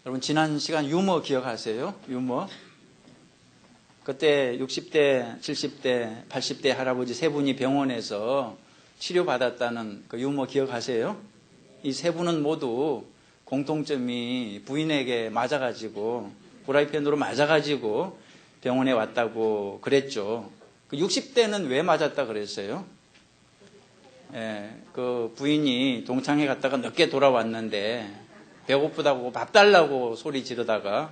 여러분 지난 시간 유머 기억하세요? 유머. 그때 60대, 70대, 80대 할아버지 세 분이 병원에서 치료받았다는 그 유머 기억하세요? 이 세 분은 모두 공통점이 부인에게 맞아가지고 후라이팬으로 맞아가지고 병원에 왔다고 그랬죠. 그 60대는 왜 맞았다 그랬어요? 그 부인이 동창회 갔다가 늦게 돌아왔는데 배고프다고 밥 달라고 소리 지르다가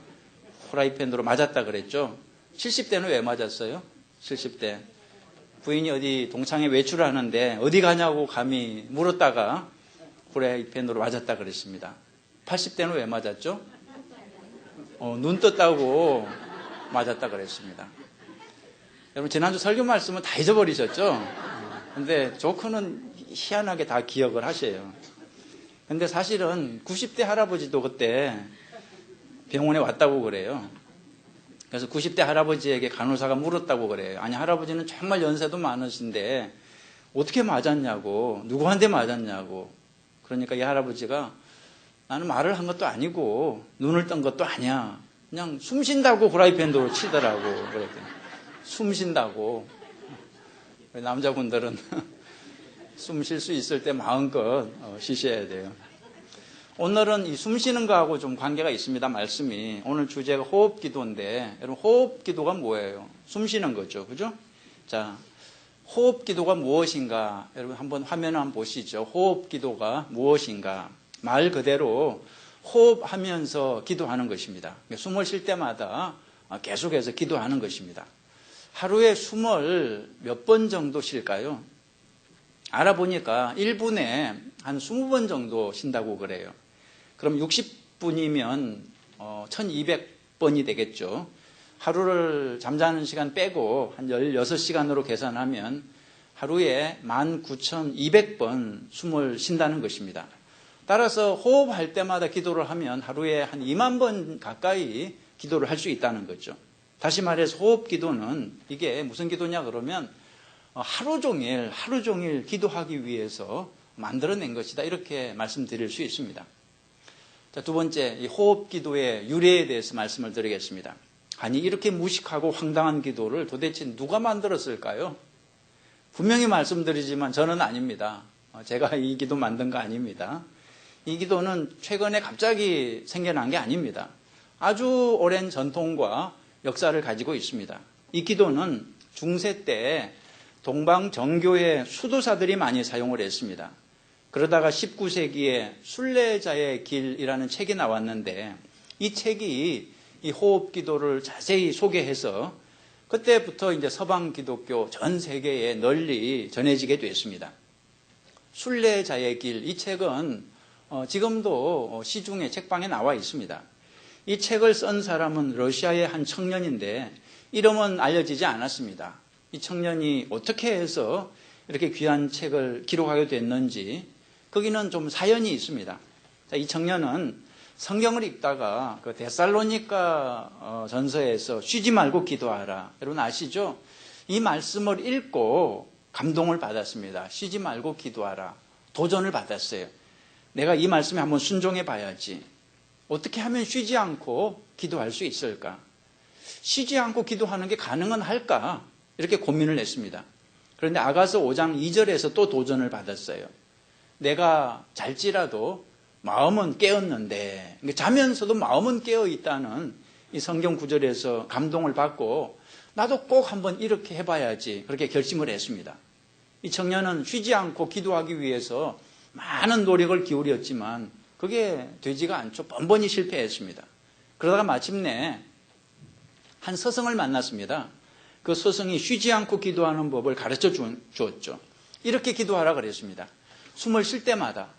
후라이팬으로 맞았다 그랬죠. 70대는 왜 맞았어요? 70대. 부인이 어디 동창회 외출하는데 어디 가냐고 감히 물었다가 후라이팬으로 맞았다 그랬습니다. 80대는 왜 맞았죠? 눈 떴다고 맞았다 그랬습니다. 여러분 지난주 설교 말씀은 다 잊어버리셨죠? 근데 조커는 희한하게 다 기억을 하셔요. 근데 사실은 90대 할아버지도 그때 병원에 왔다고 그래요. 그래서 90대 할아버지에게 간호사가 물었다고 그래요. 아니 할아버지는 정말 연세도 많으신데 어떻게 맞았냐고, 누구한테 맞았냐고. 그러니까 이 할아버지가 나는 말을 한 것도 아니고 눈을 뜬 것도 아니야. 그냥 숨 쉰다고 후라이팬으로 치더라고. 그랬더니 숨 쉰다고. 남자분들은 숨 쉴 수 있을 때 마음껏 쉬셔야 돼요. 오늘은 이 숨 쉬는 거하고 좀 관계가 있습니다. 말씀이. 오늘 주제가 호흡 기도인데 여러분 호흡 기도가 뭐예요? 숨 쉬는 거죠. 그죠? 자, 호흡 기도가 무엇인가? 여러분 한번 화면 한번 보시죠. 호흡 기도가 무엇인가? 말 그대로 호흡하면서 기도하는 것입니다. 숨을 쉴 때마다 계속해서 기도하는 것입니다. 하루에 숨을 몇 번 정도 쉴까요? 알아보니까 1분에 한 20번 정도 쉰다고 그래요. 그럼 60분이면 1200번이 되겠죠. 하루를 잠자는 시간 빼고 한 16시간으로 계산하면 하루에 19,200번 숨을 쉰다는 것입니다. 따라서 호흡할 때마다 기도를 하면 하루에 한 2만 번 가까이 기도를 할 수 있다는 거죠. 다시 말해서 호흡 기도는 이게 무슨 기도냐 그러면 하루 종일 기도하기 위해서 만들어낸 것이다. 이렇게 말씀드릴 수 있습니다. 자, 두 번째, 이 호흡 기도의 유래에 대해서 말씀을 드리겠습니다. 아니, 이렇게 무식하고 황당한 기도를 도대체 누가 만들었을까요? 분명히 말씀드리지만 저는 아닙니다. 제가 이 기도 만든 거 아닙니다. 이 기도는 최근에 갑자기 생겨난 게 아닙니다. 아주 오랜 전통과 역사를 가지고 있습니다. 이 기도는 중세 때 동방정교의 수도사들이 많이 사용을 했습니다. 그러다가 19세기에 순례자의 길이라는 책이 나왔는데 이 책이 이 호흡 기도를 자세히 소개해서 그때부터 이제 서방 기독교 전 세계에 널리 전해지게 됐습니다. 순례자의 길, 이 책은 지금도 시중에 책방에 나와 있습니다. 이 책을 쓴 사람은 러시아의 한 청년인데 이름은 알려지지 않았습니다. 이 청년이 어떻게 해서 이렇게 귀한 책을 기록하게 됐는지 거기는 좀 사연이 있습니다. 이 청년은 성경을 읽다가 그 데살로니가 전서에서 쉬지 말고 기도하라. 여러분 아시죠? 이 말씀을 읽고 감동을 받았습니다. 쉬지 말고 기도하라. 도전을 받았어요. 내가 이 말씀에 한번 순종해 봐야지. 어떻게 하면 쉬지 않고 기도할 수 있을까? 쉬지 않고 기도하는 게 가능은 할까? 이렇게 고민을 했습니다. 그런데 아가서 5장 2절에서 또 도전을 받았어요. 내가 잘지라도 마음은 깨었는데, 자면서도 마음은 깨어있다는 이 성경 구절에서 감동을 받고 나도 꼭 한번 이렇게 해봐야지 그렇게 결심을 했습니다. 이 청년은 쉬지 않고 기도하기 위해서 많은 노력을 기울였지만 그게 되지가 않죠. 번번이 실패했습니다. 그러다가 마침내 한 스승을 만났습니다. 그 스승이 쉬지 않고 기도하는 법을 가르쳐 주었죠. 이렇게 기도하라 그랬습니다. 숨을 쉴 때마다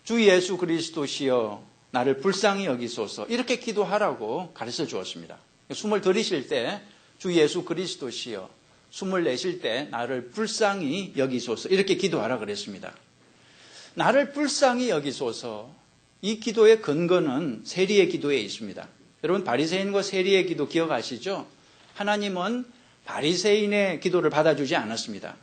주 예수 그리스도시여 나를 불쌍히 여기소서 이렇게 기도하라고 가르쳐 주었습니다. 숨을 들이쉴 때 주 예수 그리스도시여, 숨을 내쉴 때 나를 불쌍히 여기소서 이렇게 기도하라 그랬습니다. 나를 불쌍히 여기소서, 이 기도의 근거는 세리의 기도에 있습니다. 여러분 바리새인과 세리의 기도 기억하시죠? 하나님은 바리새인의 기도를 받아주지 않았습니다.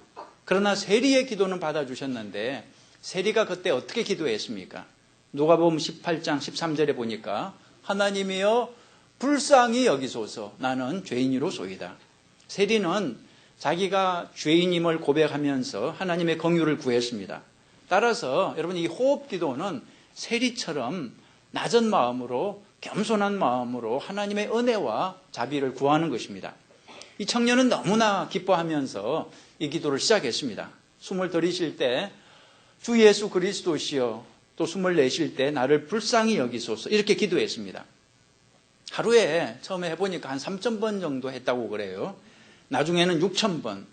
그러나 세리의 기도는 받아주셨는데 세리가 그때 어떻게 기도했습니까? 누가복음 18장 13절에 보니까 하나님이여 불쌍히 여기소서 나는 죄인이로소이다. 세리는 자기가 죄인임을 고백하면서 하나님의 긍휼을 구했습니다. 따라서 여러분 이 호흡기도는 세리처럼 낮은 마음으로 겸손한 마음으로 하나님의 은혜와 자비를 구하는 것입니다. 이 청년은 너무나 기뻐하면서 이 기도를 시작했습니다. 숨을 들이쉴 때 주 예수 그리스도시여, 또 숨을 내쉴 때 나를 불쌍히 여기소서, 이렇게 기도했습니다. 하루에 처음에 해보니까 한 3,000번 정도 했다고 그래요. 나중에는 6,000번,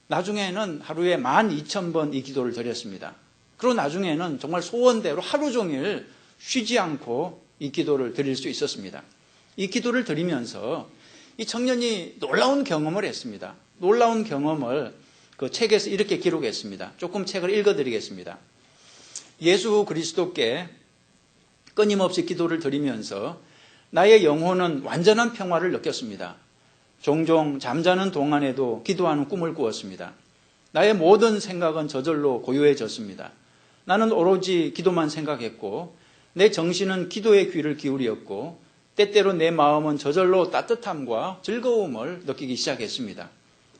나중에는 하루에 12,000번 이 기도를 드렸습니다. 그리고 나중에는 정말 소원대로 하루 종일 쉬지 않고 이 기도를 드릴 수 있었습니다. 이 기도를 드리면서 이 청년이 놀라운 경험을 했습니다. 놀라운 경험을 그 책에서 이렇게 기록했습니다. 조금 책을 읽어드리겠습니다. 예수 그리스도께 끊임없이 기도를 드리면서 나의 영혼은 완전한 평화를 느꼈습니다. 종종 잠자는 동안에도 기도하는 꿈을 꾸었습니다. 나의 모든 생각은 저절로 고요해졌습니다. 나는 오로지 기도만 생각했고 내 정신은 기도의 귀를 기울였고 때때로 내 마음은 저절로 따뜻함과 즐거움을 느끼기 시작했습니다.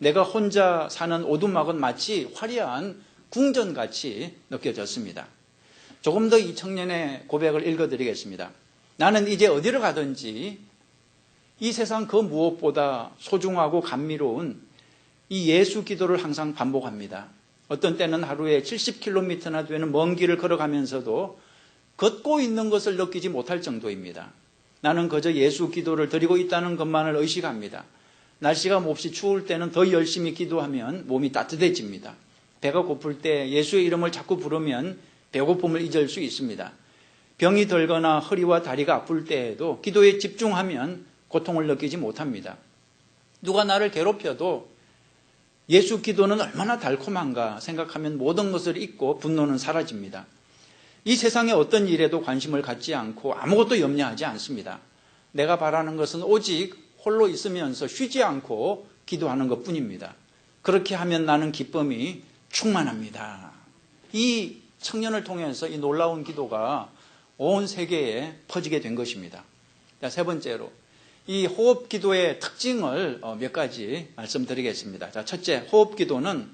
내가 혼자 사는 오두막은 마치 화려한 궁전같이 느껴졌습니다. 조금 더 이 청년의 고백을 읽어드리겠습니다. 나는 이제 어디를 가든지 이 세상 그 무엇보다 소중하고 감미로운 이 예수 기도를 항상 반복합니다. 어떤 때는 하루에 70km나 되는 먼 길을 걸어가면서도 걷고 있는 것을 느끼지 못할 정도입니다. 나는 그저 예수 기도를 드리고 있다는 것만을 의식합니다. 날씨가 몹시 추울 때는 더 열심히 기도하면 몸이 따뜻해집니다. 배가 고플 때 예수의 이름을 자꾸 부르면 배고픔을 잊을 수 있습니다. 병이 들거나 허리와 다리가 아플 때에도 기도에 집중하면 고통을 느끼지 못합니다. 누가 나를 괴롭혀도 예수 기도는 얼마나 달콤한가 생각하면 모든 것을 잊고 분노는 사라집니다. 이 세상의 어떤 일에도 관심을 갖지 않고 아무것도 염려하지 않습니다. 내가 바라는 것은 오직 홀로 있으면서 쉬지 않고 기도하는 것뿐입니다. 그렇게 하면 나는 기쁨이 충만합니다. 이 청년을 통해서 이 놀라운 기도가 온 세계에 퍼지게 된 것입니다. 자, 세 번째로 이 호흡 기도의 특징을 몇 가지 말씀드리겠습니다. 자, 첫째, 호흡 기도는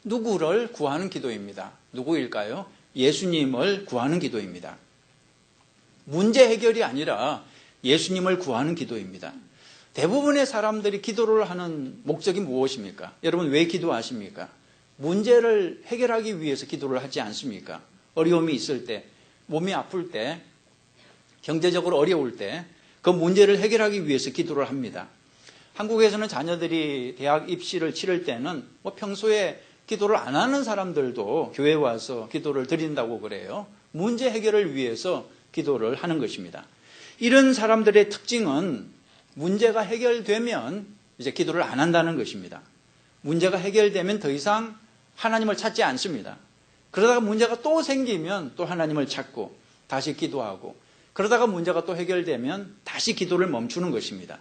누구를 구하는 기도입니다. 누구일까요? 예수님을 구하는 기도입니다. 문제 해결이 아니라 예수님을 구하는 기도입니다. 대부분의 사람들이 기도를 하는 목적이 무엇입니까? 여러분 왜 기도하십니까? 문제를 해결하기 위해서 기도를 하지 않습니까? 어려움이 있을 때, 몸이 아플 때, 경제적으로 어려울 때 그 문제를 해결하기 위해서 기도를 합니다. 한국에서는 자녀들이 대학 입시를 치를 때는 평소에 기도를 안 하는 사람들도 교회에 와서 기도를 드린다고 그래요. 문제 해결을 위해서 기도를 하는 것입니다. 이런 사람들의 특징은 문제가 해결되면 이제 기도를 안 한다는 것입니다. 문제가 해결되면 더 이상 하나님을 찾지 않습니다. 그러다가 문제가 또 생기면 또 하나님을 찾고 다시 기도하고 그러다가 문제가 또 해결되면 다시 기도를 멈추는 것입니다.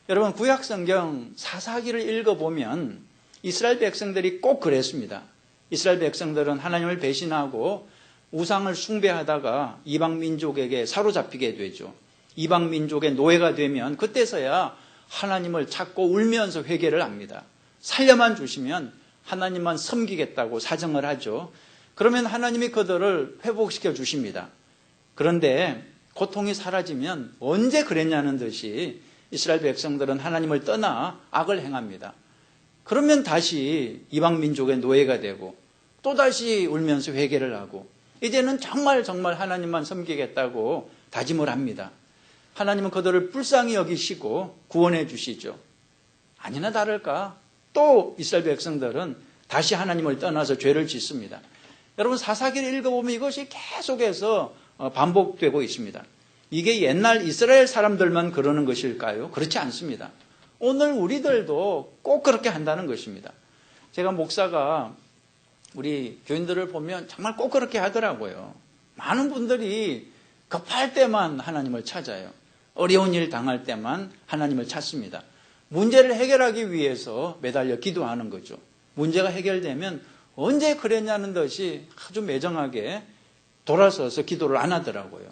여러분 구약성경 사사기를 읽어보면 이스라엘 백성들이 꼭 그랬습니다. 이스라엘 백성들은 하나님을 배신하고 우상을 숭배하다가 이방 민족에게 사로잡히게 되죠. 이방 민족의 노예가 되면 그때서야 하나님을 찾고 울면서 회개를 합니다. 살려만 주시면 하나님만 섬기겠다고 사정을 하죠. 그러면 하나님이 그들을 회복시켜 주십니다. 그런데 고통이 사라지면 언제 그랬냐는 듯이 이스라엘 백성들은 하나님을 떠나 악을 행합니다. 그러면 다시 이방 민족의 노예가 되고 또다시 울면서 회개를 하고 이제는 정말 하나님만 섬기겠다고 다짐을 합니다. 하나님은 그들을 불쌍히 여기시고 구원해 주시죠. 아니나 다를까 또 이스라엘 백성들은 다시 하나님을 떠나서 죄를 짓습니다. 여러분 사사기를 읽어보면 이것이 계속해서 반복되고 있습니다. 이게 옛날 이스라엘 사람들만 그러는 것일까요? 그렇지 않습니다. 오늘 우리들도 꼭 그렇게 한다는 것입니다. 제가 목사가 우리 교인들을 보면 정말 꼭 그렇게 하더라고요. 많은 분들이 급할 때만 하나님을 찾아요. 어려운 일 당할 때만 하나님을 찾습니다. 문제를 해결하기 위해서 매달려 기도하는 거죠. 문제가 해결되면 언제 그랬냐는 듯이 아주 매정하게 돌아서서 기도를 안 하더라고요.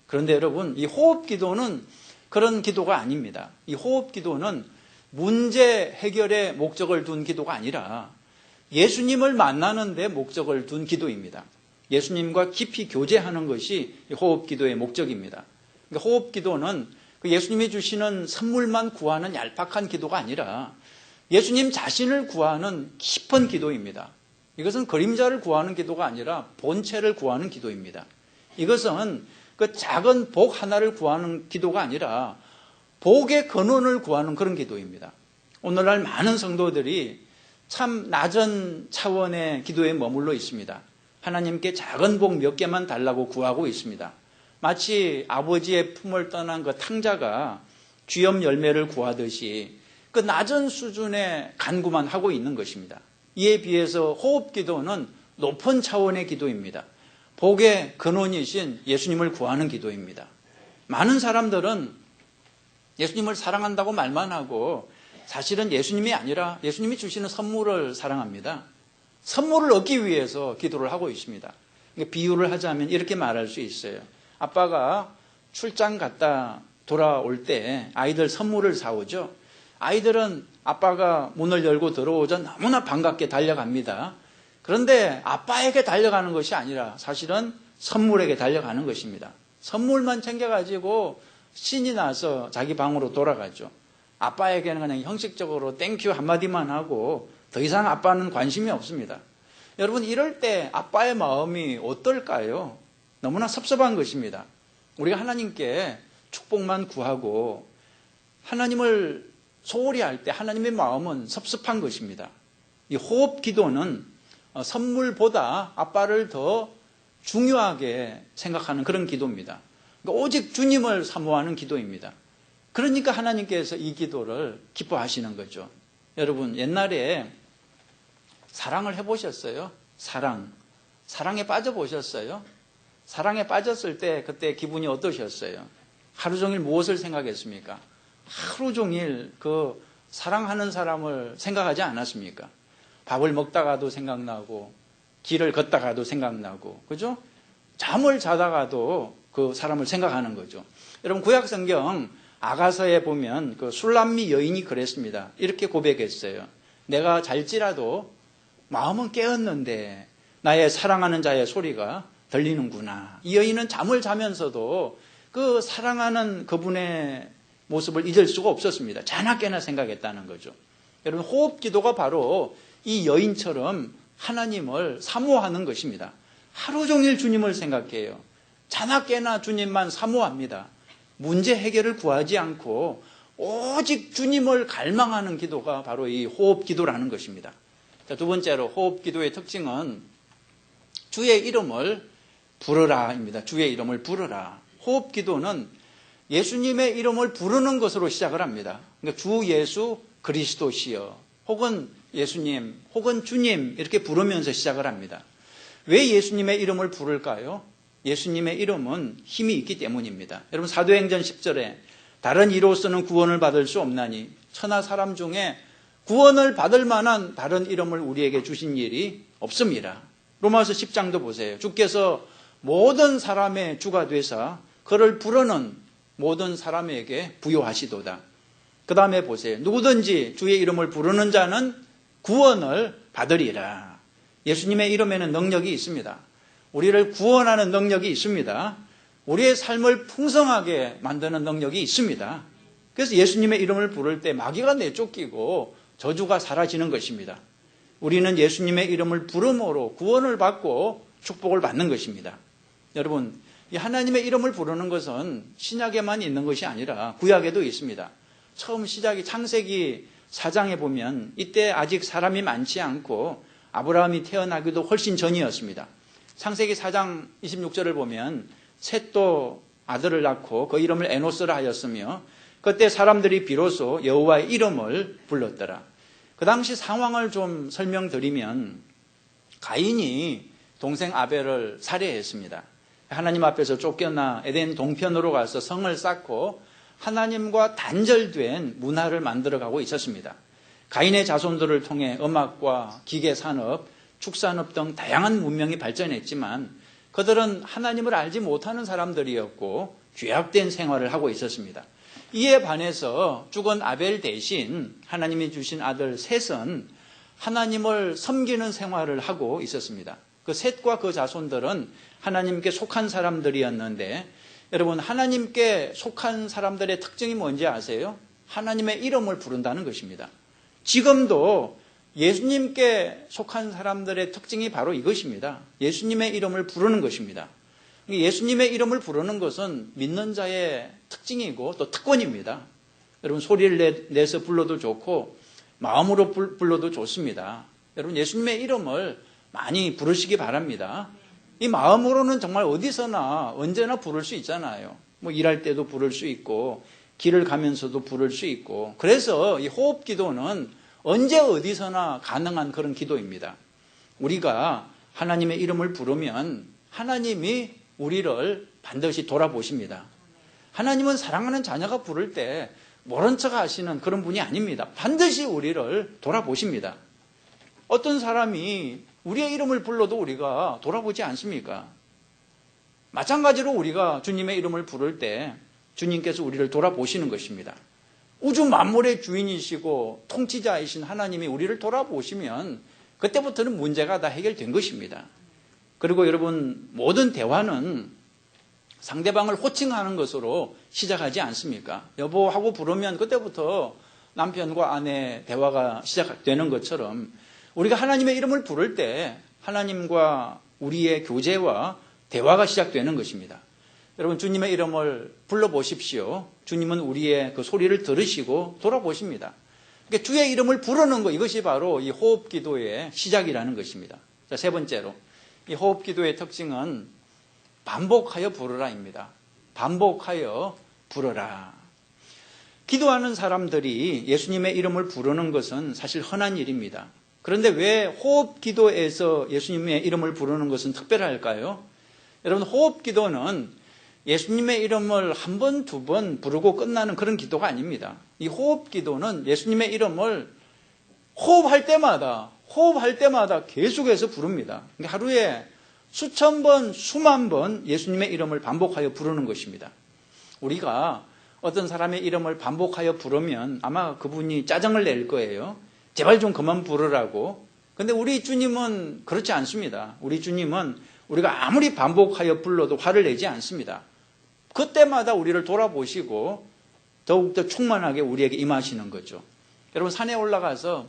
그런데 여러분, 이 호흡 기도는 그런 기도가 아닙니다. 이 호흡 기도는 문제 해결에 목적을 둔 기도가 아니라 예수님을 만나는 데 목적을 둔 기도입니다. 예수님과 깊이 교제하는 것이 호흡 기도의 목적입니다. 그러니까 호흡 기도는 예수님이 주시는 선물만 구하는 얄팍한 기도가 아니라 예수님 자신을 구하는 깊은 기도입니다. 이것은 그림자를 구하는 기도가 아니라 본체를 구하는 기도입니다. 이것은 그 작은 복 하나를 구하는 기도가 아니라 복의 근원을 구하는 그런 기도입니다. 오늘날 많은 성도들이 참 낮은 차원의 기도에 머물러 있습니다. 하나님께 작은 복 몇 개만 달라고 구하고 있습니다. 마치 아버지의 품을 떠난 그 탕자가 쥐염 열매를 구하듯이 그 낮은 수준의 간구만 하고 있는 것입니다. 이에 비해서 호흡 기도는 높은 차원의 기도입니다. 복의 근원이신 예수님을 구하는 기도입니다. 많은 사람들은 예수님을 사랑한다고 말만 하고 사실은 예수님이 아니라 예수님이 주시는 선물을 사랑합니다. 선물을 얻기 위해서 기도를 하고 있습니다. 비유를 하자면 이렇게 말할 수 있어요. 아빠가 출장 갔다 돌아올 때 아이들 선물을 사오죠. 아이들은 아빠가 문을 열고 들어오자 너무나 반갑게 달려갑니다. 그런데 아빠에게 달려가는 것이 아니라 사실은 선물에게 달려가는 것입니다. 선물만 챙겨가지고 신이 나서 자기 방으로 돌아가죠. 아빠에게는 그냥 형식적으로 땡큐 한마디만 하고 더 이상 아빠는 관심이 없습니다. 여러분, 이럴 때 아빠의 마음이 어떨까요? 너무나 섭섭한 것입니다. 우리가 하나님께 축복만 구하고 하나님을 소홀히 할 때 하나님의 마음은 섭섭한 것입니다. 이 호흡 기도는 선물보다 아빠를 더 중요하게 생각하는 그런 기도입니다. 그러니까 오직 주님을 사모하는 기도입니다. 그러니까 하나님께서 이 기도를 기뻐하시는 거죠. 여러분, 옛날에 사랑을 해보셨어요? 사랑에 빠져보셨어요? 사랑에 빠졌을 때 그때 기분이 어떠셨어요? 하루 종일 무엇을 생각했습니까? 하루 종일 그 사랑하는 사람을 생각하지 않았습니까? 밥을 먹다가도 생각나고 길을 걷다가도 생각나고, 그죠? 잠을 자다가도 그 사람을 생각하는 거죠. 여러분, 구약 성경 아가서에 보면 그 술람미 여인이 그랬습니다. 이렇게 고백했어요. 내가 잘지라도 마음은 깨었는데 나의 사랑하는 자의 소리가 들리는구나. 이 여인은 잠을 자면서도 그 사랑하는 그분의 모습을 잊을 수가 없었습니다. 자나깨나 생각했다는 거죠. 여러분, 호흡 기도가 바로 이 여인처럼 하나님을 사모하는 것입니다. 하루 종일 주님을 생각해요. 자나깨나 주님만 사모합니다. 문제 해결을 구하지 않고 오직 주님을 갈망하는 기도가 바로 이 호흡 기도라는 것입니다. 자, 두 번째로 호흡 기도의 특징은 주의 이름을 부르라입니다. 주의 이름을 부르라. 호흡 기도는 예수님의 이름을 부르는 것으로 시작을 합니다. 그러니까 주 예수 그리스도시여, 혹은 예수님, 혹은 주님, 이렇게 부르면서 시작을 합니다. 왜 예수님의 이름을 부를까요? 예수님의 이름은 힘이 있기 때문입니다. 여러분, 사도행전 10절에 다른 이로서는 구원을 받을 수 없나니 천하 사람 중에 구원을 받을 만한 다른 이름을 우리에게 주신 일이 없습니다. 로마서 10장도 보세요. 주께서 모든 사람의 주가 되사 그를 부르는 모든 사람에게 부요하시도다. 그 다음에 보세요. 누구든지 주의 이름을 부르는 자는 구원을 받으리라. 예수님의 이름에는 능력이 있습니다. 우리를 구원하는 능력이 있습니다. 우리의 삶을 풍성하게 만드는 능력이 있습니다. 그래서 예수님의 이름을 부를 때 마귀가 내쫓기고 저주가 사라지는 것입니다. 우리는 예수님의 이름을 부름으로 구원을 받고 축복을 받는 것입니다. 여러분, 이 하나님의 이름을 부르는 것은 신약에만 있는 것이 아니라 구약에도 있습니다. 처음 시작이 창세기 4장에 보면 이때 아직 사람이 많지 않고 아브라함이 태어나기도 훨씬 전이었습니다. 창세기 4장 26절을 보면 셋도 아들을 낳고 그 이름을 에노스라 하였으며 그때 사람들이 비로소 여호와의 이름을 불렀더라. 그 당시 상황을 좀 설명드리면 가인이 동생 아벨을 살해했습니다. 하나님 앞에서 쫓겨나 에덴 동편으로 가서 성을 쌓고 하나님과 단절된 문화를 만들어가고 있었습니다. 가인의 자손들을 통해 음악과 기계산업, 축산업 등 다양한 문명이 발전했지만 그들은 하나님을 알지 못하는 사람들이었고 죄악된 생활을 하고 있었습니다. 이에 반해서 죽은 아벨 대신 하나님이 주신 아들 셋은 하나님을 섬기는 생활을 하고 있었습니다. 그 셋과 그 자손들은 하나님께 속한 사람들이었는데, 여러분, 하나님께 속한 사람들의 특징이 뭔지 아세요? 하나님의 이름을 부른다는 것입니다. 지금도 예수님께 속한 사람들의 특징이 바로 이것입니다. 예수님의 이름을 부르는 것입니다. 예수님의 이름을 부르는 것은 믿는 자의 특징이고 또 특권입니다. 여러분, 소리를 내서 불러도 좋고 마음으로 불러도 좋습니다. 여러분, 예수님의 이름을 많이 부르시기 바랍니다. 이 마음으로는 정말 어디서나 언제나 부를 수 있잖아요. 뭐 일할 때도 부를 수 있고 길을 가면서도 부를 수 있고, 그래서 이 호흡 기도는 언제 어디서나 가능한 그런 기도입니다. 우리가 하나님의 이름을 부르면 하나님이 우리를 반드시 돌아보십니다. 하나님은 사랑하는 자녀가 부를 때 모른 척 하시는 그런 분이 아닙니다. 반드시 우리를 돌아보십니다. 어떤 사람이 우리의 이름을 불러도 우리가 돌아보지 않습니까? 마찬가지로 우리가 주님의 이름을 부를 때 주님께서 우리를 돌아보시는 것입니다. 우주 만물의 주인이시고 통치자이신 하나님이 우리를 돌아보시면 그때부터는 문제가 다 해결된 것입니다. 그리고 여러분, 모든 대화는 상대방을 호칭하는 것으로 시작하지 않습니까? 여보하고 부르면 그때부터 남편과 아내 대화가 시작되는 것처럼 우리가 하나님의 이름을 부를 때 하나님과 우리의 교제와 대화가 시작되는 것입니다. 여러분, 주님의 이름을 불러보십시오. 주님은 우리의 그 소리를 들으시고 돌아보십니다. 그러니까 주의 이름을 부르는 것, 이것이 바로 이 호흡 기도의 시작이라는 것입니다. 자, 세 번째로, 이 호흡 기도의 특징은 반복하여 부르라입니다. 반복하여 부르라. 기도하는 사람들이 예수님의 이름을 부르는 것은 사실 흔한 일입니다. 그런데 왜 호흡 기도에서 예수님의 이름을 부르는 것은 특별할까요? 여러분, 호흡 기도는 예수님의 이름을 한 번, 두 번 부르고 끝나는 그런 기도가 아닙니다. 이 호흡 기도는 예수님의 이름을 호흡할 때마다 계속해서 부릅니다. 하루에 수천 번, 수만 번 예수님의 이름을 반복하여 부르는 것입니다. 우리가 어떤 사람의 이름을 반복하여 부르면 아마 그분이 짜증을 낼 거예요. 제발 좀 그만 부르라고. 근데 우리 주님은 그렇지 않습니다. 우리 주님은 우리가 아무리 반복하여 불러도 화를 내지 않습니다. 그때마다 우리를 돌아보시고 더욱더 충만하게 우리에게 임하시는 거죠. 여러분, 산에 올라가서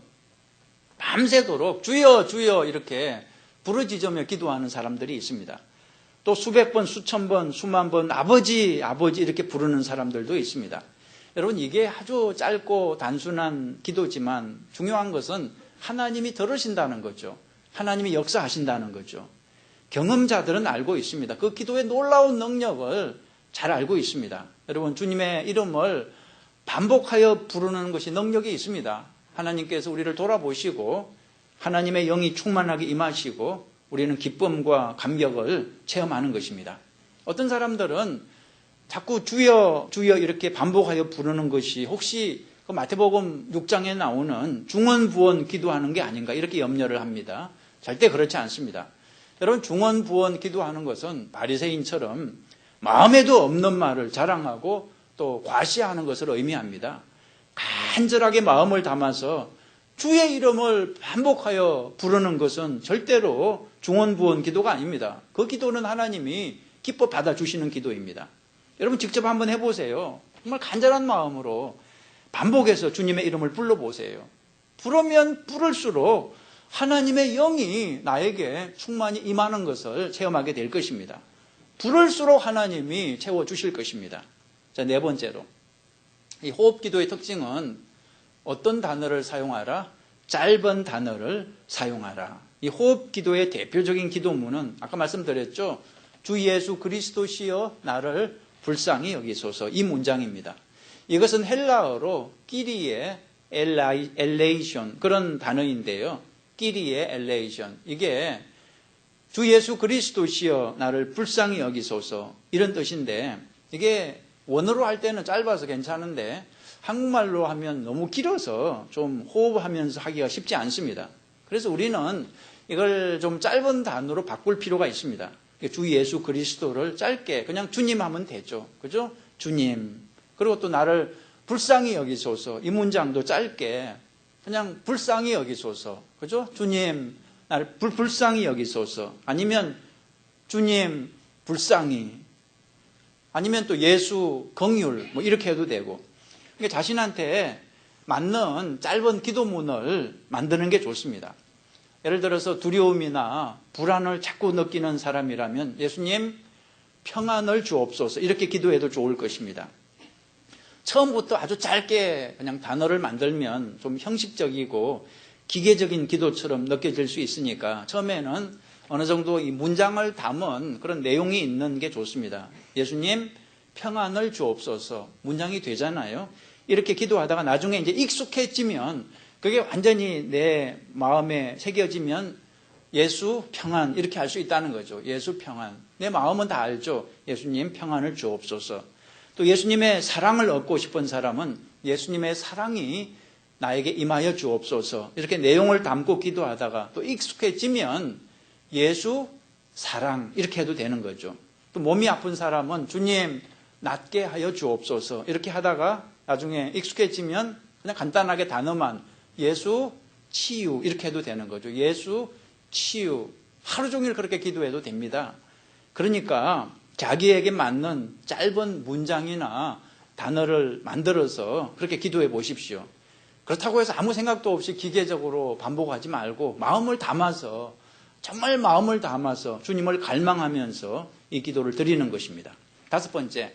밤새도록 주여 주여 이렇게 부르짖으며 기도하는 사람들이 있습니다. 또 수백 번, 수천 번, 수만 번 아버지 아버지 이렇게 부르는 사람들도 있습니다. 여러분, 이게 아주 짧고 단순한 기도지만 중요한 것은 하나님이 들으신다는 거죠. 하나님이 역사하신다는 거죠. 경험자들은 알고 있습니다. 그 기도의 놀라운 능력을 잘 알고 있습니다. 여러분, 주님의 이름을 반복하여 부르는 것이 능력이 있습니다. 하나님께서 우리를 돌아보시고 하나님의 영이 충만하게 임하시고 우리는 기쁨과 감격을 체험하는 것입니다. 어떤 사람들은 자꾸 주여 주여 이렇게 반복하여 부르는 것이 혹시 그 마태복음 6장에 나오는 중언부언 기도하는 게 아닌가 이렇게 염려를 합니다. 절대 그렇지 않습니다. 여러분, 중언부언 기도하는 것은 바리새인처럼 마음에도 없는 말을 자랑하고 또 과시하는 것을 의미합니다. 간절하게 마음을 담아서 주의 이름을 반복하여 부르는 것은 절대로 중언부언 기도가 아닙니다. 그 기도는 하나님이 기뻐 받아주시는 기도입니다. 여러분, 직접 한번 해보세요. 정말 간절한 마음으로 반복해서 주님의 이름을 불러보세요. 부르면 부를수록 하나님의 영이 나에게 충만히 임하는 것을 체험하게 될 것입니다. 부를수록 하나님이 채워주실 것입니다. 자, 네 번째로, 이 호흡 기도의 특징은 어떤 단어를 사용하라? 짧은 단어를 사용하라. 이 호흡 기도의 대표적인 기도문은 아까 말씀드렸죠. 주 예수 그리스도시여 나를 불쌍히 여기소서, 이 문장입니다. 이것은 헬라어로 끼리의 엘레이션, 그런 단어인데요. 끼리의 엘레이션, 이게 주 예수 그리스도시여 나를 불쌍히 여기소서, 이런 뜻인데, 이게 원어로 할 때는 짧아서 괜찮은데 한국말로 하면 너무 길어서 좀 호흡하면서 하기가 쉽지 않습니다. 그래서 우리는 이걸 좀 짧은 단어로 바꿀 필요가 있습니다. 주 예수 그리스도를 짧게 그냥 주님 하면 되죠. 그죠? 주님. 그리고 또 나를 불쌍히 여기소서. 이 문장도 짧게 그냥 불쌍히 여기소서. 그죠? 주님, 나를 불쌍히 여기소서. 아니면 주님 불쌍히. 아니면 또 예수 긍휼 뭐 이렇게 해도 되고. 그러니까 자신한테 맞는 짧은 기도문을 만드는 게 좋습니다. 예를 들어서 두려움이나 불안을 자꾸 느끼는 사람이라면 예수님 평안을 주옵소서 이렇게 기도해도 좋을 것입니다. 처음부터 아주 짧게 그냥 단어를 만들면 좀 형식적이고 기계적인 기도처럼 느껴질 수 있으니까 처음에는 어느 정도 이 문장을 담은 그런 내용이 있는 게 좋습니다. 예수님 평안을 주옵소서 문장이 되잖아요. 이렇게 기도하다가 나중에 이제 익숙해지면 그게 완전히 내 마음에 새겨지면 예수 평안 이렇게 할 수 있다는 거죠. 예수 평안. 내 마음은 다 알죠. 예수님 평안을 주옵소서. 또 예수님의 사랑을 얻고 싶은 사람은 예수님의 사랑이 나에게 임하여 주옵소서. 이렇게 내용을 담고 기도하다가 또 익숙해지면 예수 사랑 이렇게 해도 되는 거죠. 또 몸이 아픈 사람은 주님 낫게 하여 주옵소서. 이렇게 하다가 나중에 익숙해지면 그냥 간단하게 단어만 예수 치유 이렇게 해도 되는 거죠. 예수 치유. 하루 종일 그렇게 기도해도 됩니다. 그러니까 자기에게 맞는 짧은 문장이나 단어를 만들어서 그렇게 기도해 보십시오. 그렇다고 해서 아무 생각도 없이 기계적으로 반복하지 말고 마음을 담아서 정말 마음을 담아서 주님을 갈망하면서 이 기도를 드리는 것입니다. 다섯 번째,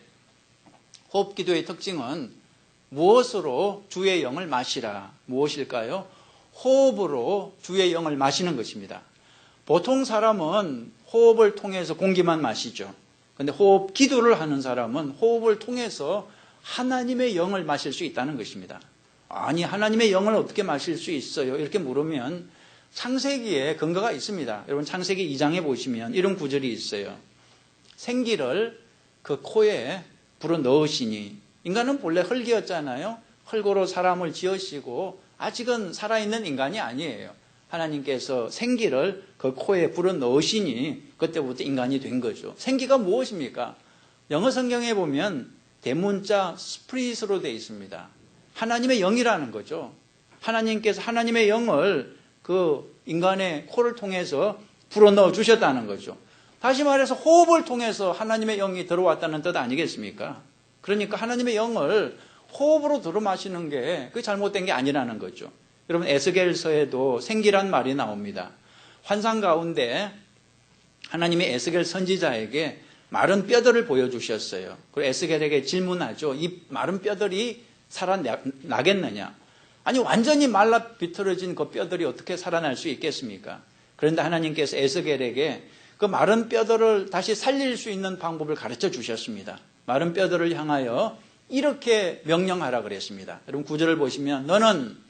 호흡 기도의 특징은 무엇으로 주의 영을 마시라. 무엇일까요? 호흡으로 주의 영을 마시는 것입니다. 보통 사람은 호흡을 통해서 공기만 마시죠. 그런데 호흡 기도를 하는 사람은 호흡을 통해서 하나님의 영을 마실 수 있다는 것입니다. 아니 하나님의 영을 어떻게 마실 수 있어요? 이렇게 물으면 창세기에 근거가 있습니다. 여러분 창세기 2장에 보시면 이런 구절이 있어요. 생기를 그 코에 불어넣으시니 인간은 본래 흙이었잖아요. 흙으로 사람을 지으시고 아직은 살아있는 인간이 아니에요. 하나님께서 생기를 그 코에 불어넣으시니 그때부터 인간이 된 거죠. 생기가 무엇입니까? 영어 성경에 보면 대문자 스프릿으로 되어 있습니다. 하나님의 영이라는 거죠. 하나님께서 하나님의 영을 그 인간의 코를 통해서 불어넣어 주셨다는 거죠. 다시 말해서 호흡을 통해서 하나님의 영이 들어왔다는 뜻 아니겠습니까? 그러니까 하나님의 영을 호흡으로 들어 마시는 게 그게 잘못된 게 아니라는 거죠. 여러분 에스겔서에도 생기란 말이 나옵니다. 환상 가운데 하나님이 에스겔 선지자에게 마른 뼈들을 보여주셨어요. 그리고 에스겔에게 질문하죠. 이 마른 뼈들이 살아나겠느냐? 아니 완전히 말라 비틀어진 그 뼈들이 어떻게 살아날 수 있겠습니까? 그런데 하나님께서 에스겔에게 그 마른 뼈들을 다시 살릴 수 있는 방법을 가르쳐 주셨습니다. 마른 뼈들을 향하여 이렇게 명령하라 그랬습니다. 여러분 구절을 보시면 너는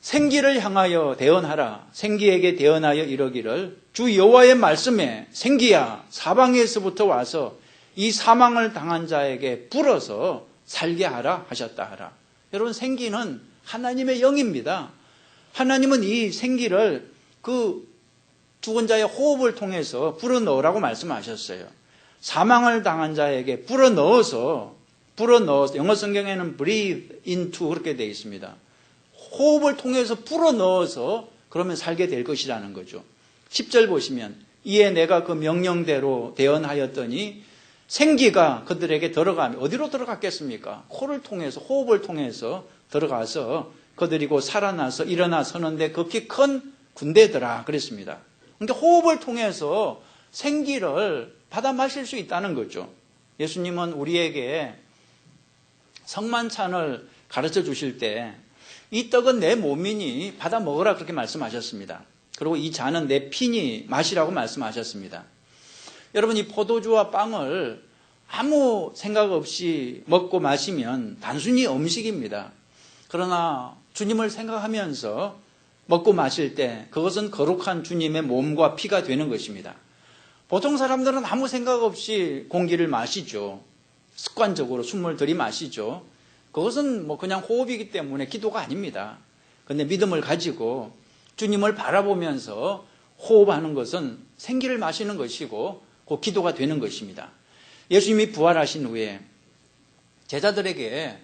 생기를 향하여 대언하라. 생기에게 대언하여 이러기를 주 여호와의 말씀에 생기야 사방에서부터 와서 이 사망을 당한 자에게 불어서 살게 하라 하셨다 하라. 여러분 생기는 하나님의 영입니다. 하나님은 이 생기를 그 죽은 자의 호흡을 통해서 불어넣으라고 말씀하셨어요. 사망을 당한 자에게 불어넣어서 영어 성경에는 breathe into 그렇게 되어 있습니다. 호흡을 통해서 불어넣어서 그러면 살게 될 것이라는 거죠. 10절 보시면 이에 내가 그 명령대로 대언하였더니 생기가 그들에게 들어가면 어디로 들어갔겠습니까? 코를 통해서 호흡을 통해서 들어가서 그들이 곧 살아나서 일어나 서는데 극히 큰 군대더라 그랬습니다. 그러니까 호흡을 통해서 생기를 받아 마실 수 있다는 거죠. 예수님은 우리에게 성만찬을 가르쳐 주실 때 이 떡은 내 몸이니 받아 먹으라 그렇게 말씀하셨습니다. 그리고 이 잔은 내 피니 마시라고 말씀하셨습니다. 여러분 이 포도주와 빵을 아무 생각 없이 먹고 마시면 단순히 음식입니다. 그러나 주님을 생각하면서 먹고 마실 때 그것은 거룩한 주님의 몸과 피가 되는 것입니다. 보통 사람들은 아무 생각 없이 공기를 마시죠. 습관적으로 숨을 들이마시죠. 그것은 뭐 그냥 호흡이기 때문에 기도가 아닙니다. 그런데 믿음을 가지고 주님을 바라보면서 호흡하는 것은 생기를 마시는 것이고 그 기도가 되는 것입니다. 예수님이 부활하신 후에 제자들에게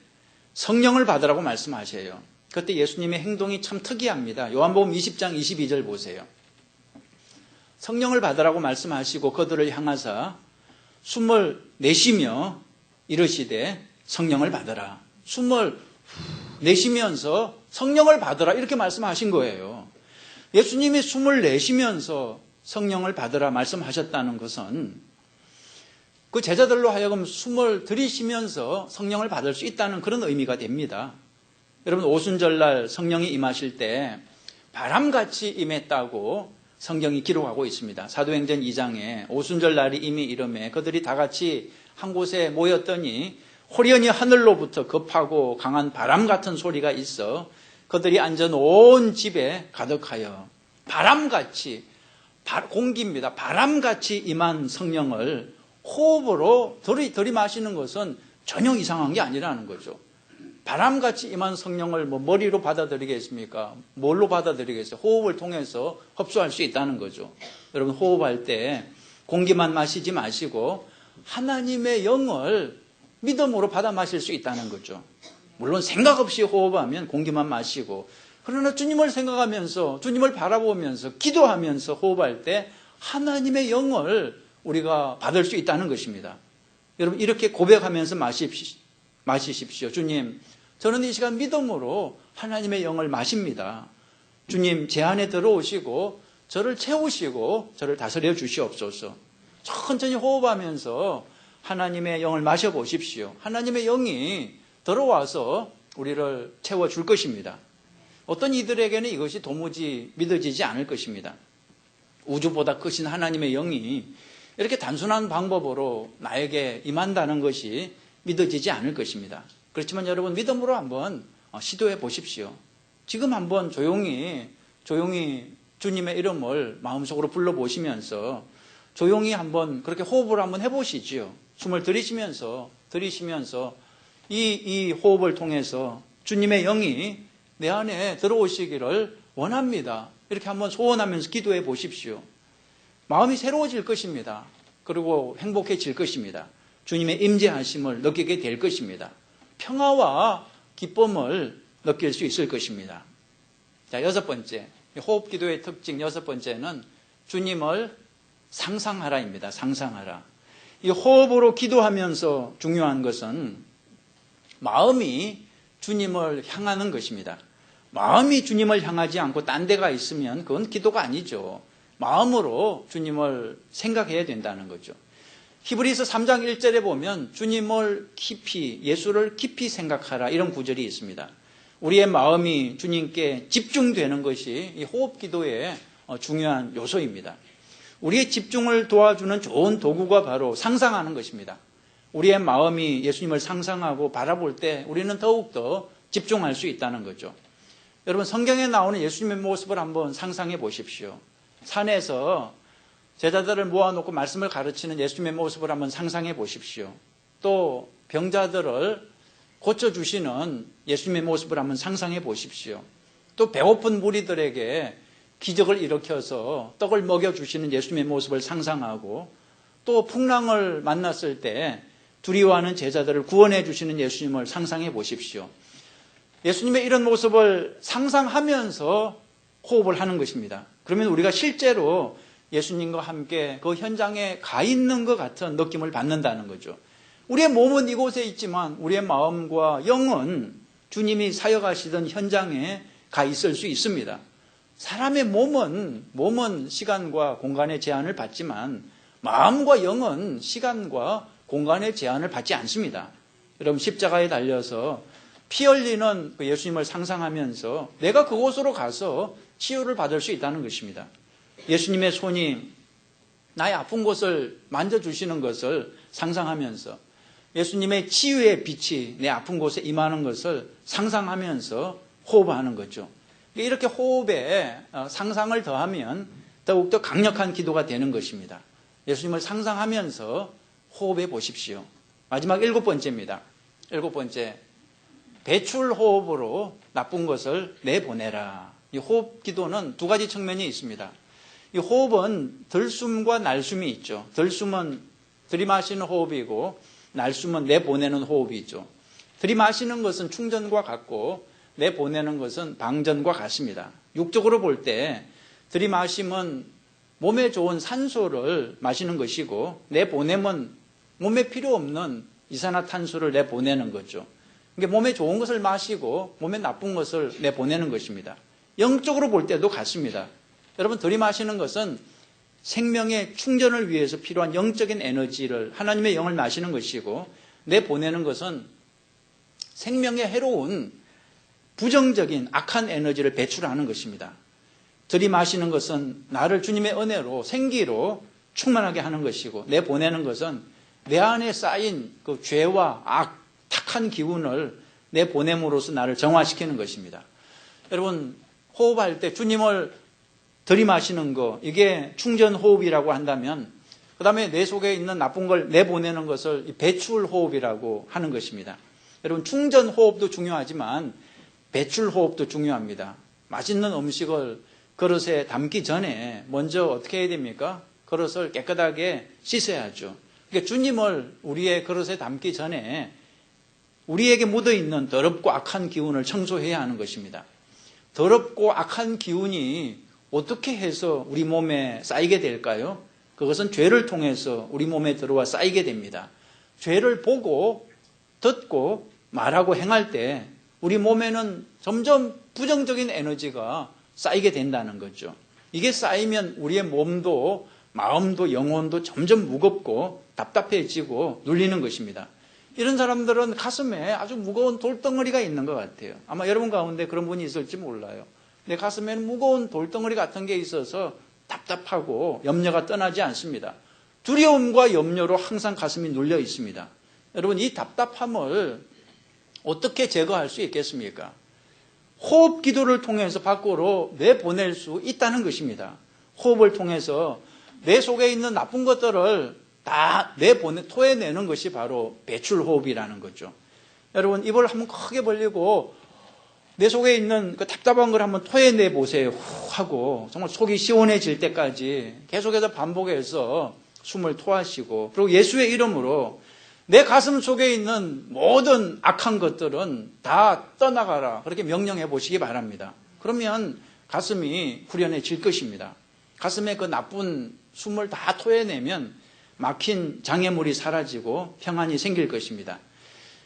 성령을 받으라고 말씀하셔요. 그때 예수님의 행동이 참 특이합니다. 요한복음 20장 22절 보세요. 성령을 받으라고 말씀하시고 그들을 향하사 숨을 내쉬며 이르시되 성령을 받으라. 숨을 내쉬면서 성령을 받으라 이렇게 말씀하신 거예요. 예수님이 숨을 내쉬면서 성령을 받으라 말씀하셨다는 것은 그 제자들로 하여금 숨을 들이쉬면서 성령을 받을 수 있다는 그런 의미가 됩니다. 여러분 오순절날 성령이 임하실 때 바람같이 임했다고 성경이 기록하고 있습니다. 사도행전 2장에 오순절날이 이미 이름에 그들이 다 같이 한 곳에 모였더니 호련히 하늘로부터 급하고 강한 바람 같은 소리가 있어 그들이 앉은 온 집에 가득하여 바람같이 공기입니다. 바람같이 임한 성령을 호흡으로 들이마시는 것은 전혀 이상한 게 아니라는 거죠. 바람같이 임한 성령을 머리로 받아들이겠습니까? 뭘로 받아들이겠어요? 호흡을 통해서 흡수할 수 있다는 거죠. 여러분 호흡할 때 공기만 마시지 마시고 하나님의 영을 믿음으로 받아 마실 수 있다는 거죠. 물론 생각 없이 호흡하면 공기만 마시고 그러나 주님을 생각하면서 주님을 바라보면서 기도하면서 호흡할 때 하나님의 영을 우리가 받을 수 있다는 것입니다. 여러분 이렇게 고백하면서 마시십시오. 주님, 저는 이 시간 믿음으로 하나님의 영을 마십니다. 주님, 제 안에 들어오시고 저를 채우시고 저를 다스려 주시옵소서. 천천히 호흡하면서 하나님의 영을 마셔보십시오. 하나님의 영이 들어와서 우리를 채워줄 것입니다. 어떤 이들에게는 이것이 도무지 믿어지지 않을 것입니다. 우주보다 크신 하나님의 영이 이렇게 단순한 방법으로 나에게 임한다는 것이 믿어지지 않을 것입니다. 그렇지만 여러분 믿음으로 한번 시도해 보십시오. 지금 한번 조용히 주님의 이름을 마음속으로 불러보시면서 조용히 한번 그렇게 호흡을 한번 해보시지요. 숨을 들이쉬면서 이 호흡을 통해서 주님의 영이 내 안에 들어오시기를 원합니다. 이렇게 한번 소원하면서 기도해 보십시오. 마음이 새로워질 것입니다. 그리고 행복해질 것입니다. 주님의 임재하심을 느끼게 될 것입니다. 평화와 기쁨을 느낄 수 있을 것입니다. 자, 6번째. 호흡 기도의 특징 6번째는 주님을 상상하라입니다. 상상하라. 이 호흡으로 기도하면서 중요한 것은 마음이 주님을 향하는 것입니다. 마음이 주님을 향하지 않고 딴 데가 있으면 그건 기도가 아니죠. 마음으로 주님을 생각해야 된다는 거죠. 히브리서 3장 1절에 보면 주님을 깊이, 예수를 깊이 생각하라 이런 구절이 있습니다. 우리의 마음이 주님께 집중되는 것이 이 호흡 기도의 중요한 요소입니다. 우리의 집중을 도와주는 좋은 도구가 바로 상상하는 것입니다. 우리의 마음이 예수님을 상상하고 바라볼 때 우리는 더욱더 집중할 수 있다는 거죠. 여러분 성경에 나오는 예수님의 모습을 한번 상상해 보십시오. 산에서 제자들을 모아놓고 말씀을 가르치는 예수님의 모습을 한번 상상해 보십시오. 또 병자들을 고쳐주시는 예수님의 모습을 한번 상상해 보십시오. 또 배고픈 무리들에게 기적을 일으켜서 떡을 먹여주시는 예수님의 모습을 상상하고 또 풍랑을 만났을 때 두려워하는 제자들을 구원해 주시는 예수님을 상상해 보십시오. 예수님의 이런 모습을 상상하면서 호흡을 하는 것입니다. 그러면 우리가 실제로 예수님과 함께 그 현장에 가 있는 것 같은 느낌을 받는다는 거죠. 우리의 몸은 이곳에 있지만 우리의 마음과 영은 주님이 사역하시던 현장에 가 있을 수 있습니다. 사람의 몸은 시간과 공간의 제한을 받지만 마음과 영은 시간과 공간의 제한을 받지 않습니다. 여러분 십자가에 달려서 피 흘리는 예수님을 상상하면서 내가 그곳으로 가서 치유를 받을 수 있다는 것입니다. 예수님의 손이 나의 아픈 곳을 만져주시는 것을 상상하면서 예수님의 치유의 빛이 내 아픈 곳에 임하는 것을 상상하면서 호흡하는 거죠. 이렇게 호흡에 상상을 더하면 더욱더 강력한 기도가 되는 것입니다. 예수님을 상상하면서 호흡해 보십시오. 마지막 7번째입니다. 7번째, 배출 호흡으로 나쁜 것을 내보내라. 이 호흡 기도는 두 가지 측면이 있습니다. 이 호흡은 들숨과 날숨이 있죠. 들숨은 들이마시는 호흡이고 날숨은 내보내는 호흡이 있죠. 들이마시는 것은 충전과 같고 내보내는 것은 방전과 같습니다. 육적으로 볼 때 들이마심은 몸에 좋은 산소를 마시는 것이고 내보내면 몸에 필요 없는 이산화탄소를 내보내는 거죠. 그러니까 몸에 좋은 것을 마시고 몸에 나쁜 것을 내보내는 것입니다. 영적으로 볼 때도 같습니다. 여러분, 들이마시는 것은 생명의 충전을 위해서 필요한 영적인 에너지를 하나님의 영을 마시는 것이고 내보내는 것은 생명에 해로운 부정적인 악한 에너지를 배출하는 것입니다. 들이마시는 것은 나를 주님의 은혜로 생기로 충만하게 하는 것이고 내보내는 것은 내 안에 쌓인 그 죄와 악, 탁한 기운을 내보냄으로써 나를 정화시키는 것입니다. 여러분, 호흡할 때 주님을 들이마시는 거, 이게 충전호흡이라고 한다면 그 다음에 내 속에 있는 나쁜 걸 내보내는 것을 배출호흡이라고 하는 것입니다. 여러분, 충전호흡도 중요하지만 배출호흡도 중요합니다. 맛있는 음식을 그릇에 담기 전에 먼저 어떻게 해야 됩니까? 그릇을 깨끗하게 씻어야죠. 그러니까 주님을 우리의 그릇에 담기 전에 우리에게 묻어있는 더럽고 악한 기운을 청소해야 하는 것입니다. 더럽고 악한 기운이 어떻게 해서 우리 몸에 쌓이게 될까요? 그것은 죄를 통해서 우리 몸에 들어와 쌓이게 됩니다. 죄를 보고 듣고 말하고 행할 때 우리 몸에는 점점 부정적인 에너지가 쌓이게 된다는 거죠. 이게 쌓이면 우리의 몸도 마음도 영혼도 점점 무겁고 답답해지고 눌리는 것입니다. 이런 사람들은 가슴에 아주 무거운 돌덩어리가 있는 것 같아요. 아마 여러분 가운데 그런 분이 있을지 몰라요. 내 가슴에는 무거운 돌덩어리 같은 게 있어서 답답하고 염려가 떠나지 않습니다. 두려움과 염려로 항상 가슴이 눌려 있습니다. 여러분, 이 답답함을 어떻게 제거할 수 있겠습니까? 호흡 기도를 통해서 밖으로 내보낼 수 있다는 것입니다. 호흡을 통해서 내 속에 있는 나쁜 것들을 다 토해내는 것이 바로 배출호흡이라는 거죠. 여러분, 입을 한번 크게 벌리고 내 속에 있는 그 답답한 걸 한번 토해내 보세요. 후 하고 정말 속이 시원해질 때까지 계속해서 반복해서 숨을 토하시고, 그리고 예수의 이름으로 내 가슴 속에 있는 모든 악한 것들은 다 떠나가라, 그렇게 명령해 보시기 바랍니다. 그러면 가슴이 후련해질 것입니다. 가슴에 그 나쁜 숨을 다 토해내면 막힌 장애물이 사라지고 평안이 생길 것입니다.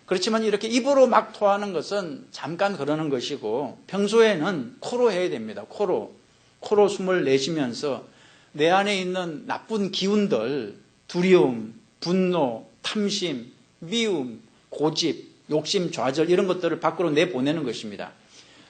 그렇지만 이렇게 입으로 막 토하는 것은 잠깐 그러는 것이고 평소에는 코로 해야 됩니다. 코로 숨을 내쉬면서 내 안에 있는 나쁜 기운들, 두려움, 분노, 탐심, 미움, 고집, 욕심, 좌절, 이런 것들을 밖으로 내보내는 것입니다.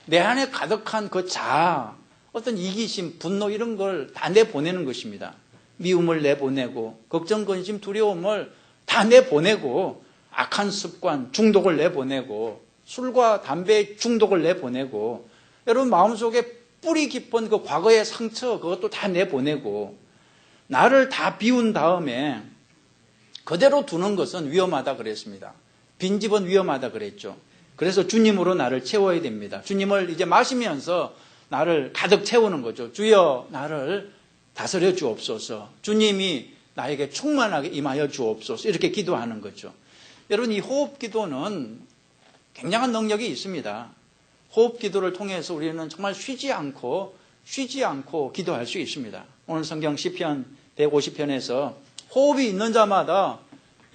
내 안에 가득한 그 자아, 어떤 이기심, 분노, 이런 걸 다 내보내는 것입니다. 미움을 내보내고 걱정, 근심, 두려움을 다 내보내고 악한 습관, 중독을 내보내고 술과 담배의 중독을 내보내고 여러분 마음속에 뿌리 깊은 그 과거의 상처, 그것도 다 내보내고 나를 다 비운 다음에 그대로 두는 것은 위험하다 그랬습니다. 빈집은 위험하다 그랬죠. 그래서 주님으로 나를 채워야 됩니다. 주님을 이제 마시면서 나를 가득 채우는 거죠. 주여 나를 다스려 주옵소서. 주님이 나에게 충만하게 임하여 주옵소서. 이렇게 기도하는 거죠. 여러분, 이 호흡 기도는 굉장한 능력이 있습니다. 호흡 기도를 통해서 우리는 정말 쉬지 않고 기도할 수 있습니다. 오늘 성경 시편 150편에서 호흡이 있는 자마다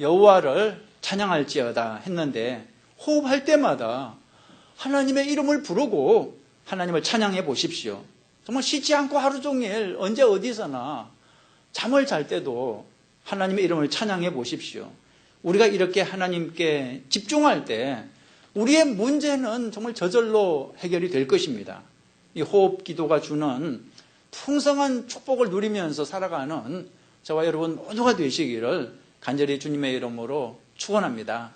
여호와를 찬양할지어다 했는데, 호흡할 때마다 하나님의 이름을 부르고 하나님을 찬양해 보십시오. 정말 쉬지 않고 하루 종일 언제 어디서나 잠을 잘 때도 하나님의 이름을 찬양해 보십시오. 우리가 이렇게 하나님께 집중할 때 우리의 문제는 정말 저절로 해결이 될 것입니다. 이 호흡 기도가 주는 풍성한 축복을 누리면서 살아가는 저와 여러분 모두가 되시기를 간절히 주님의 이름으로 축원합니다.